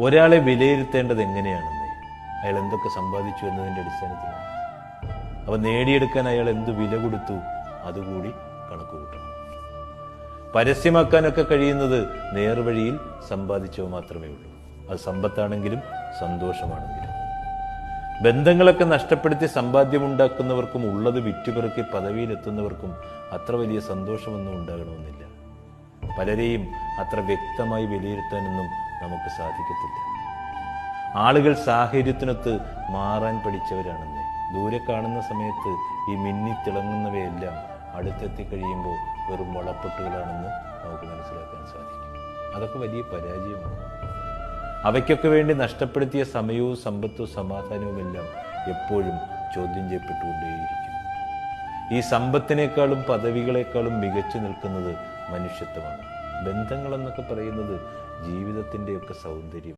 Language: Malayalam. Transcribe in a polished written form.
ഒരാളെ വിലയിരുത്തേണ്ടത് എങ്ങനെയാണെന്ന്, അയാൾ എന്തൊക്കെ സമ്പാദിച്ചു എന്നതിൻ്റെ അടിസ്ഥാനത്തിലാണ്. അവ നേടിയെടുക്കാൻ അയാൾ എന്ത് വില കൊടുത്തു അതുകൂടി കണക്ക് കൂട്ടണം. പരസ്യമാക്കാനൊക്കെ കഴിയുന്നത് നേർവഴിയിൽ സമ്പാദിച്ചവ മാത്രമേ ഉള്ളൂ. അത് സമ്പത്താണെങ്കിലും സന്തോഷമാണെങ്കിലും. ബന്ധങ്ങളൊക്കെ നഷ്ടപ്പെടുത്തി സമ്പാദ്യമുണ്ടാക്കുന്നവർക്കും ഉള്ളത് വിറ്റുപെറുക്കി പദവിയിലെത്തുന്നവർക്കും അത്ര വലിയ സന്തോഷമൊന്നും ഉണ്ടാകണമെന്നില്ല. പലരെയും അത്ര വ്യക്തമായി വിലയിരുത്താനൊന്നും നമുക്ക് സാധിക്കത്തില്ല. ആളുകൾ സാഹചര്യത്തിനൊത്ത് മാറാൻ പഠിച്ചവരാണെന്ന്. ദൂരെ കാണുന്ന സമയത്ത് ഈ മിന്നിത്തിളങ്ങുന്നവയെല്ലാം അടുത്തെത്തി കഴിയുമ്പോൾ വെറും വളപ്പൊട്ടുകളാണെന്ന് നമുക്ക് മനസ്സിലാക്കാൻ സാധിക്കും. അതൊക്കെ വലിയ പരാജയമാണ്. അവയ്ക്കൊക്കെ വേണ്ടി നഷ്ടപ്പെടുത്തിയ സമയവും സമ്പത്തും സമാധാനവുമെല്ലാം എപ്പോഴും ചോദ്യം ചെയ്യപ്പെട്ടുകൊണ്ടേയിരിക്കും. ഈ സമ്പത്തിനേക്കാളും പദവികളെക്കാളും മികച്ചു നിൽക്കുന്നത് മനുഷ്യത്വമാണ്. ബന്ധങ്ങളെന്നൊക്കെ പറയുന്നത് ജീവിതത്തിൻ്റെയൊക്കെ സൗന്ദര്യം.